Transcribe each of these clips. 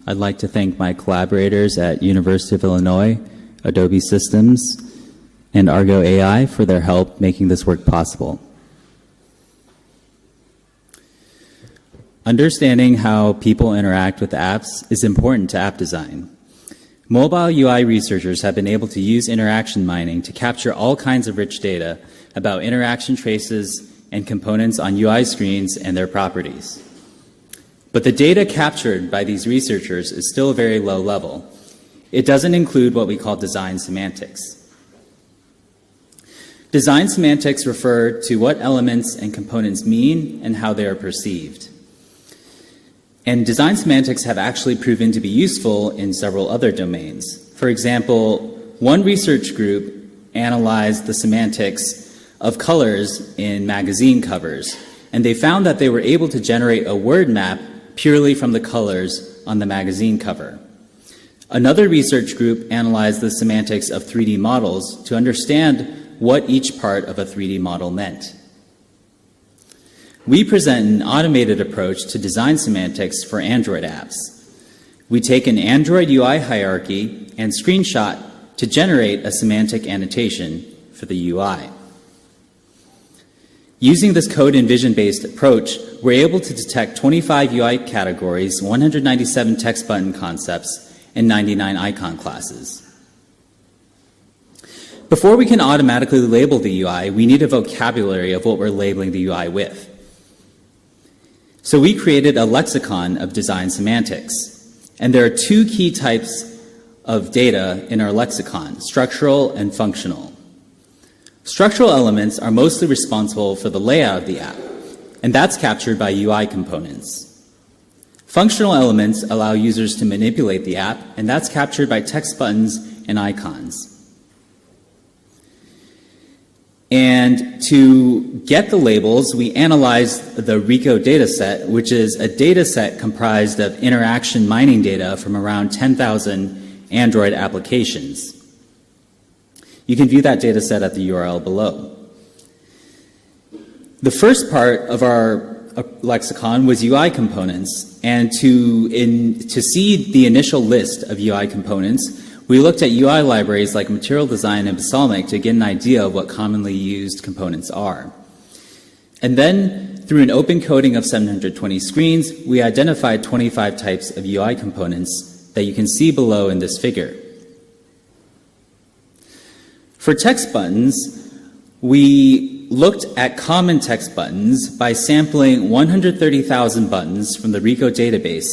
I'd like to thank my collaborators at University of Illinois, Adobe Systems, and Argo AI for their help making this work possible. Understanding how people interact with apps is important to app design. Mobile UI researchers have been able to use interaction mining to capture all kinds of rich data about interaction traces and components on UI screens and their properties. But the data captured by these researchers is still very low level. It doesn't include what we call design semantics. Design semantics refer to what elements and components mean and how they are perceived. And design semantics have actually proven to be useful in several other domains. For example, one research group analyzed the semantics of colors in magazine covers, and they found that they were able to generate a word map purely from the colors on the magazine cover. Another research group analyzed the semantics of 3D models to understand what each part of a 3D model meant. We present an automated approach to design semantics for Android apps. We take an Android UI hierarchy and screenshot to generate a semantic annotation for the UI. Using this code and vision-based approach, we're able to detect 25 UI categories, 197 text button concepts, and 99 icon classes. Before we can automatically label the UI, we need a vocabulary of what we're labeling the UI with. So we created a lexicon of design semantics. And there are two key types of data in our lexicon, structural and functional. Structural elements are mostly responsible for the layout of the app, and that's captured by UI components. Functional elements allow users to manipulate the app, and that's captured by text buttons and icons. And to get the labels, we analyzed the Rico dataset, which is a dataset comprised of interaction mining data from around 10,000 Android applications. You can view that dataset at the URL below. The first part of our lexicon was UI components, and to see the initial list of UI components, we looked at UI libraries like Material Design and Balsamic to get an idea of what commonly used components are. And then, through an open coding of 720 screens, we identified 25 types of UI components that you can see below in this figure. For text buttons, we looked at common text buttons by sampling 130,000 buttons from the Rico database,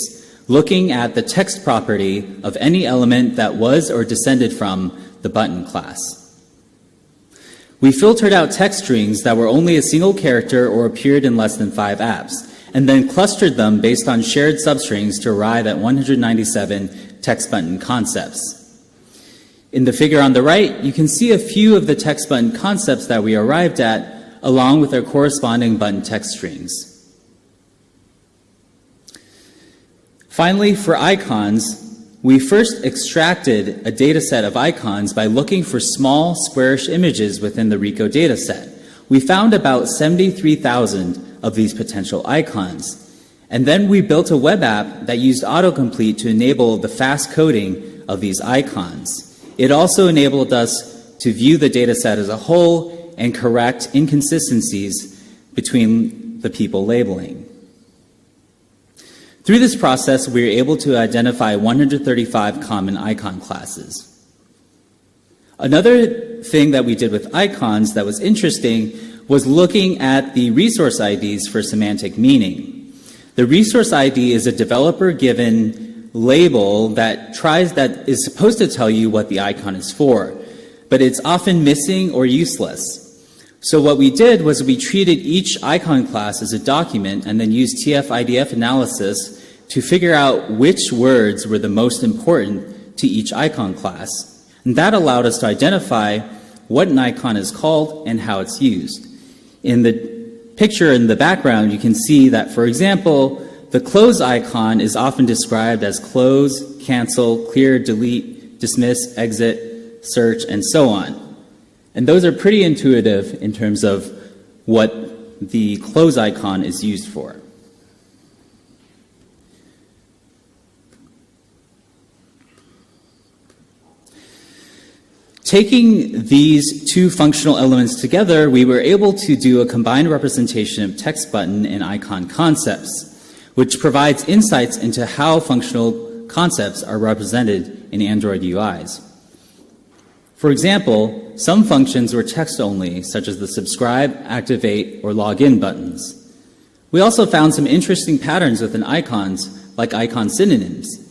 looking at the text property of any element that was or descended from the button class. We filtered out text strings that were only a single character or appeared in less than 5 apps, and then clustered them based on shared substrings to arrive at 197 text button concepts. In the figure on the right, you can see a few of the text button concepts that we arrived at, along with their corresponding button text strings. Finally, for icons, we first extracted a data set of icons by looking for small, squarish images within the Rico dataset. We found about 73,000 of these potential icons. And then we built a web app that used autocomplete to enable the fast coding of these icons. It also enabled us to view the dataset as a whole and correct inconsistencies between the people labeling. Through this process, we were able to identify 135 common icon classes. Another thing that we did with icons that was interesting was looking at the resource IDs for semantic meaning. The resource ID is a developer-given label that is supposed to tell you what the icon is for, but it's often missing or useless. So what we did was we treated each icon class as a document and then used TF-IDF analysis to figure out which words were the most important to each icon class. And that allowed us to identify what an icon is called and how it's used. In the picture in the background, you can see that, for example, the close icon is often described as close, cancel, clear, delete, dismiss, exit, search, and so on. And those are pretty intuitive in terms of what the close icon is used for. Taking these two functional elements together, we were able to do a combined representation of text button and icon concepts, which provides insights into how functional concepts are represented in Android UIs. For example, some functions were text-only, such as the subscribe, activate, or login buttons. We also found some interesting patterns within icons, like icon synonyms.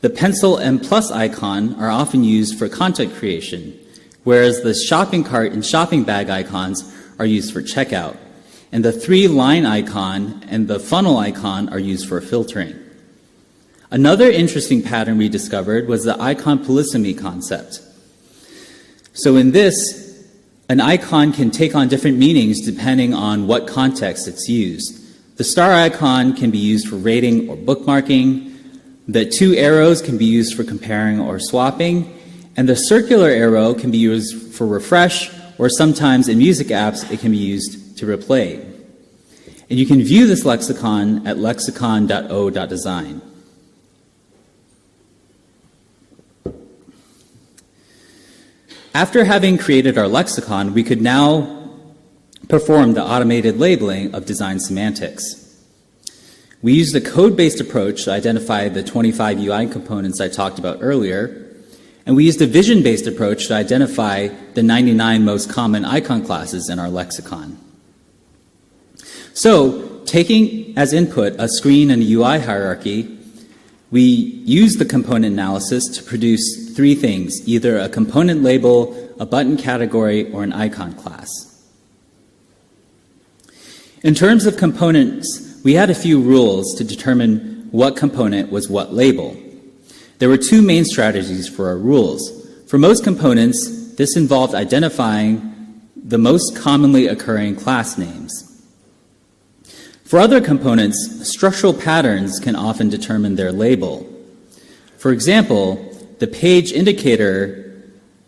The pencil and plus icon are often used for content creation, whereas the shopping cart and shopping bag icons are used for checkout, and the 3-line icon and the funnel icon are used for filtering. Another interesting pattern we discovered was the icon polysemy concept. So in this, an icon can take on different meanings depending on what context it's used. The star icon can be used for rating or bookmarking. The 2 arrows can be used for comparing or swapping, and the circular arrow can be used for refresh, or sometimes in music apps it can be used to replay. And you can view this lexicon at lexicon.o.design. After having created our lexicon, we could now perform the automated labeling of design semantics. We used a code-based approach to identify the 25 UI components I talked about earlier, and we used a vision-based approach to identify the 99 most common icon classes in our lexicon. So, taking as input a screen and a UI hierarchy, we used the component analysis to produce 3 things, either a component label, a button category, or an icon class. In terms of components, we had a few rules to determine what component was what label. There were 2 main strategies for our rules. For most components, this involved identifying the most commonly occurring class names. For other components, structural patterns can often determine their label. For example, the page indicator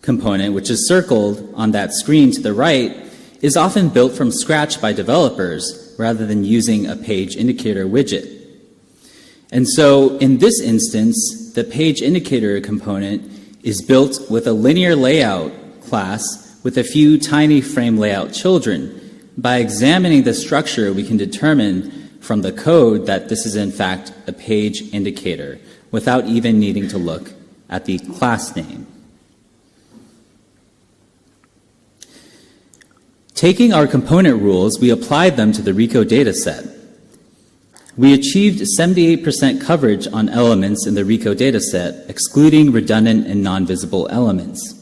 component, which is circled on that screen to the right, is often built from scratch by developers rather than using a page indicator widget. And so in this instance, the page indicator component is built with a linear layout class with a few tiny frame layout children. By examining the structure, we can determine from the code that this is in fact a page indicator without even needing to look at the class name. Taking our component rules, we applied them to the Rico dataset. We achieved 78% coverage on elements in the Rico dataset, excluding redundant and non-visible elements.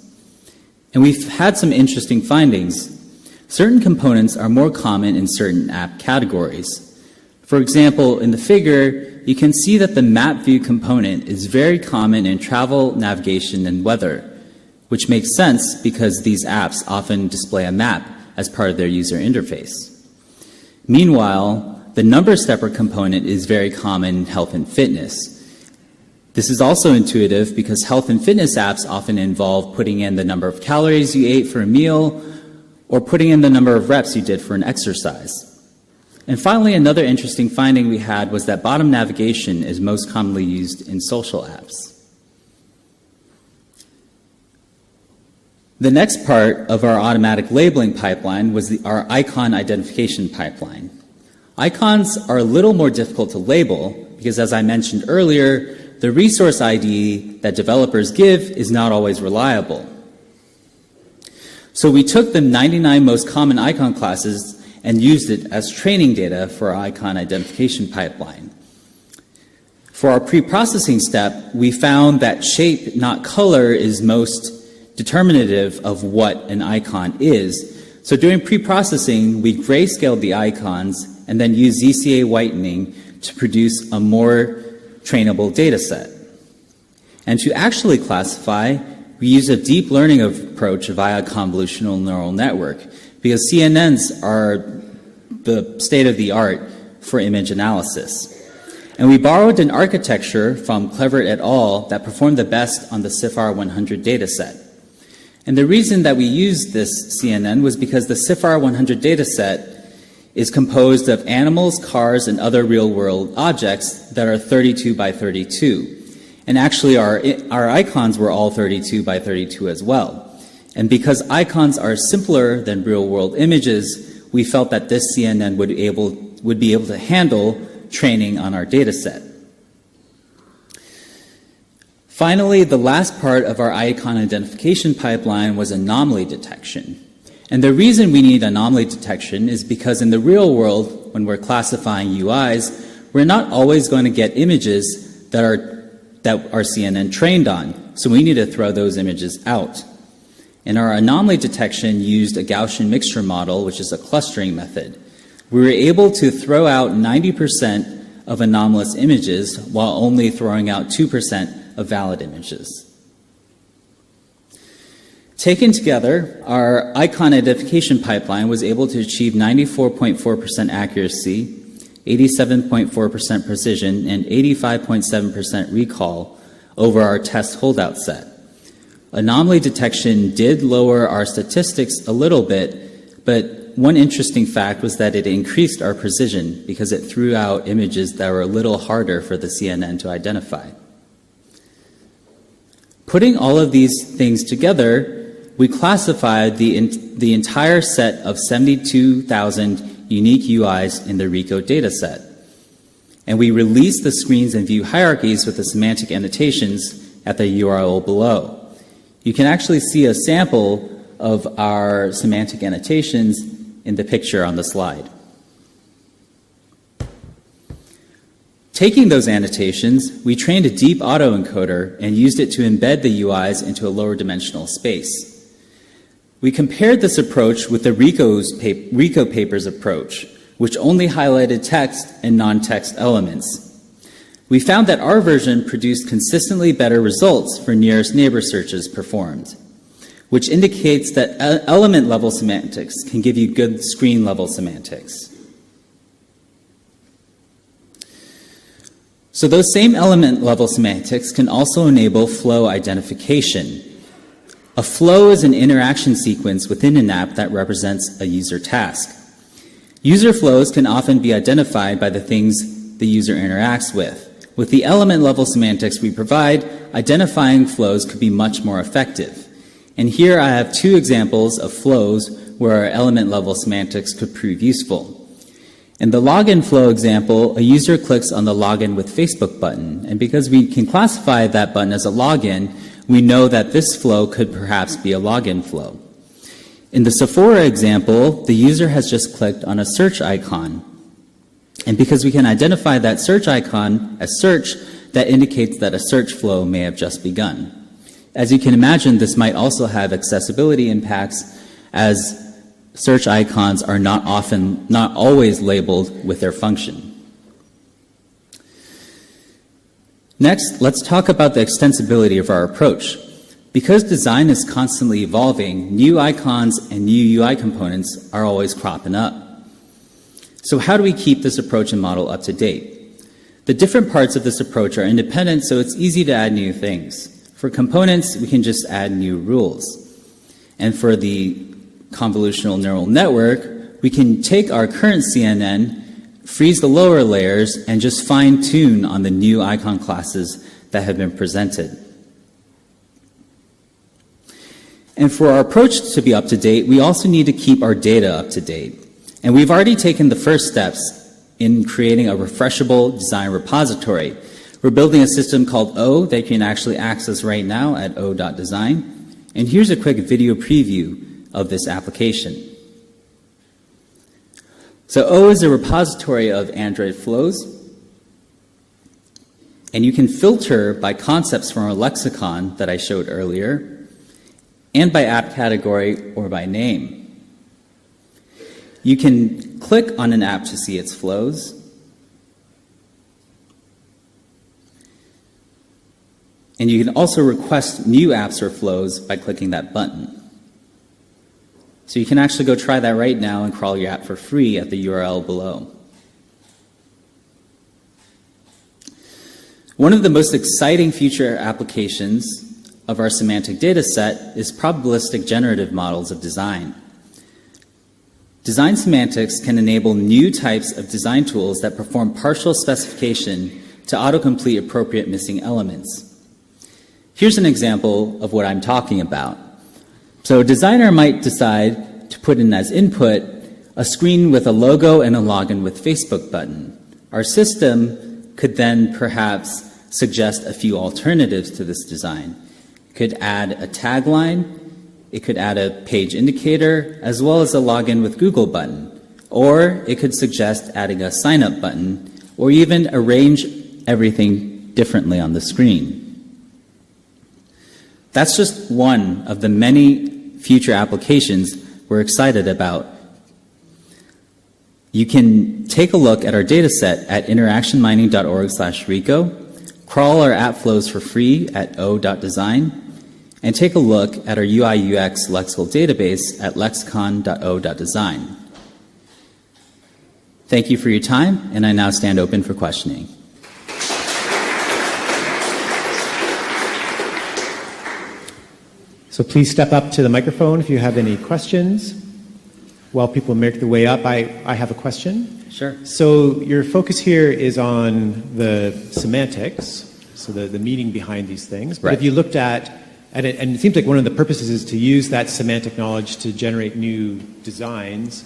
And we've had some interesting findings. Certain components are more common in certain app categories. For example, in the figure, you can see that the map view component is very common in travel, navigation, and weather, which makes sense because these apps often display a map as part of their user interface. Meanwhile, the number stepper component is very common in health and fitness. This is also intuitive because health and fitness apps often involve putting in the number of calories you ate for a meal or putting in the number of reps you did for an exercise. And finally, another interesting finding we had was that bottom navigation is most commonly used in social apps. The next part of our automatic labeling pipeline was our icon identification pipeline. Icons are a little more difficult to label because, as I mentioned earlier, the resource ID that developers give is not always reliable. So we took the 99 most common icon classes and used it as training data for our icon identification pipeline. For our pre-processing step, we found that shape, not color, is most determinative of what an icon is. So during pre-processing, we grayscaled the icons and then used ZCA whitening to produce a more trainable data set. And to actually classify, we use a deep learning approach via convolutional neural network because CNNs are the state-of-the-art for image analysis. And we borrowed an architecture from Clever et al. That performed the best on the CIFAR 100 dataset. And the reason that we used this CNN was because the CIFAR 100 dataset is composed of animals, cars, and other real-world objects that are 32 by 32. And actually, our icons were all 32 by 32 as well. And because icons are simpler than real-world images, we felt that this CNN would be able to handle training on our data set. Finally, the last part of our icon identification pipeline was anomaly detection. And the reason we need anomaly detection is because in the real world, when we're classifying UIs, we're not always going to get images that our CNN trained on. So we need to throw those images out. And our anomaly detection used a Gaussian mixture model, which is a clustering method. We were able to throw out 90% of anomalous images while only throwing out 2% of valid images. Taken together, our icon identification pipeline was able to achieve 94.4% accuracy, 87.4% precision, and 85.7% recall over our test holdout set. Anomaly detection did lower our statistics a little bit, but one interesting fact was that it increased our precision because it threw out images that were a little harder for the CNN to identify. Putting all of these things together, we classified the entire set of 72,000 unique UIs in the Rico dataset. And we released the screens and view hierarchies with the semantic annotations at the URL below. You can actually see a sample of our semantic annotations in the picture on the slide. Taking those annotations, we trained a deep autoencoder and used it to embed the UIs into a lower dimensional space. We compared this approach with the Rico paper's approach, which only highlighted text and non-text elements. We found that our version produced consistently better results for nearest neighbor searches performed, which indicates that element-level semantics can give you good screen-level semantics. So those same element-level semantics can also enable flow identification. A flow is an interaction sequence within an app that represents a user task. User flows can often be identified by the things the user interacts with. With the element-level semantics we provide, identifying flows could be much more effective. And here I have two examples of flows where our element-level semantics could prove useful. In the login flow example, a user clicks on the login with Facebook button, and because we can classify that button as a login, we know that this flow could perhaps be a login flow. In the Sephora example, the user has just clicked on a search icon. And because we can identify that search icon as search, that indicates that a search flow may have just begun. As you can imagine, this might also have accessibility impacts, as search icons are not always labeled with their function. Next, let's talk about the extensibility of our approach. Because design is constantly evolving, new icons and new UI components are always cropping up. So how do we keep this approach and model up to date? The different parts of this approach are independent, so it's easy to add new things. For components, we can just add new rules. And for the convolutional neural network, we can take our current CNN, freeze the lower layers, and just fine-tune on the new icon classes that have been presented. And for our approach to be up to date, we also need to keep our data up to date. And we've already taken the first steps in creating a refreshable design repository. We're building a system called O that you can actually access right now at o.design. And here's a quick video preview of this application. So O is a repository of Android flows, and you can filter by concepts from our lexicon that I showed earlier, and by app category or by name. You can click on an app to see its flows, and you can also request new apps or flows by clicking that button. So you can actually go try that right now and crawl your app for free at the URL below. One of the most exciting future applications of our semantic data set is probabilistic generative models of design. Design semantics can enable new types of design tools that perform partial specification to autocomplete appropriate missing elements. Here's an example of what I'm talking about. So a designer might decide to put in as input a screen with a logo and a login with Facebook button. Our system could then perhaps suggest a few alternatives to this design. It could add a tagline, it could add a page indicator, as well as a login with Google button. Or it could suggest adding a sign up button, or even arrange everything differently on the screen. That's just one of the many future applications we're excited about. You can take a look at our dataset at interactionmining.org/Rico, crawl our app flows for free at o.design, and take a look at our UI/UX lexical database at lexicon.o.design. Thank you for your time, and I now stand open for questioning. So please step up to the microphone if you have any questions. While people make their way up, I have a question. Sure. So your focus here is on the semantics, so the meaning behind these things. But Right. if you looked at it, and it seems like one of the purposes is to use that semantic knowledge to generate new designs,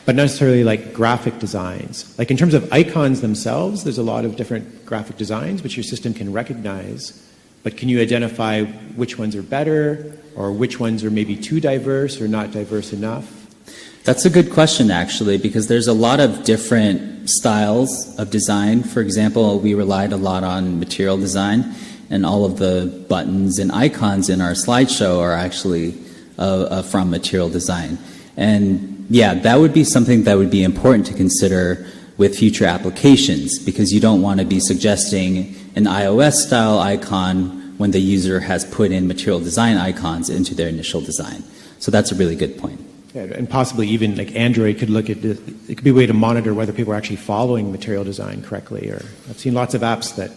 but not necessarily like graphic designs. Like in terms of icons themselves, there's a lot of different graphic designs which your system can recognize. But can you identify which ones are better, or which ones are maybe too diverse or not diverse enough? That's a good question, actually, because there's a lot of different styles of design. For example, we relied a lot on material design, and all of the buttons and icons in our slideshow are actually from material design. And yeah, that would be something that would be important to consider with future applications, because you don't want to be suggesting an iOS-style icon when the user has put in material design icons into their initial design. So that's a really good point. Yeah, and possibly even like Android could look at it could be a way to monitor whether people are actually following material design correctly. Or I've seen lots of apps that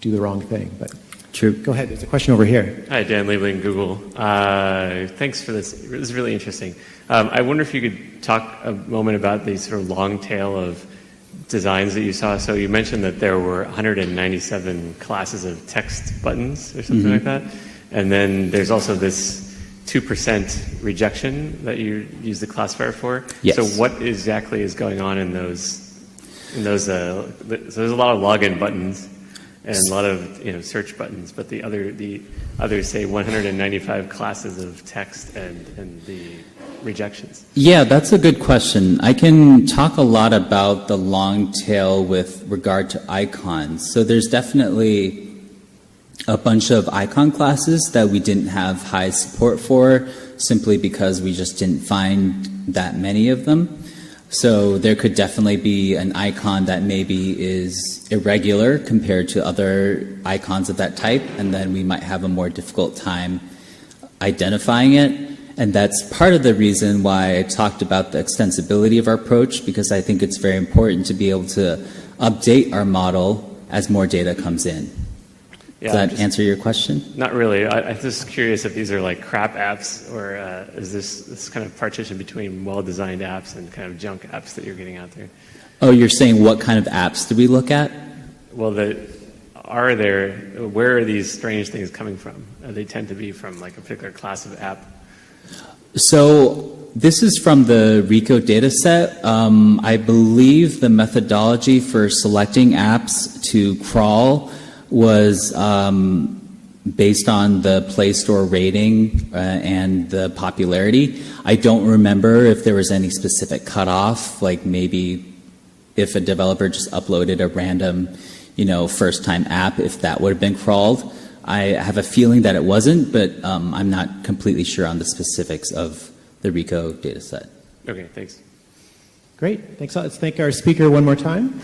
do the wrong thing. But True. Go ahead. There's a question over here. Hi, Dan Labeling, Google. Thanks for this. This is really interesting. I wonder if you could talk a moment about the sort of long tail of designs that you saw. So you mentioned that there were 197 classes of text buttons or something like that. And then there's also this 2% rejection that you use the classifier for. Yes. So what exactly is going on in those? So there's a lot of login buttons and a lot of search buttons, but the others say 195 classes of text and the rejections. Yeah, that's a good question. I can talk a lot about the long tail with regard to icons. So there's definitely a bunch of icon classes that we didn't have high support for, simply because we just didn't find that many of them. So there could definitely be an icon that maybe is irregular compared to other icons of that type, and then we might have a more difficult time identifying it. And that's part of the reason why I talked about the extensibility of our approach, because I think it's very important to be able to update our model as more data comes in. Yeah, Does that answer your question? Not really. I'm just curious if these are like crap apps, or is this kind of partition between well-designed apps and kind of junk apps that you're getting out there? Oh, you're saying what kind of apps do we look at? Well, where are these strange things coming from? They tend to be from like a particular class of app. So this is from the Rico dataset. I believe the methodology for selecting apps to crawl was based on the Play Store rating and the popularity. I don't remember if there was any specific cutoff, like maybe if a developer just uploaded a random, first-time app, if that would have been crawled. I have a feeling that it wasn't, but I'm not completely sure on the specifics of the Rico dataset. Okay, thanks. Great. Thanks a lot. Let's thank our speaker one more time.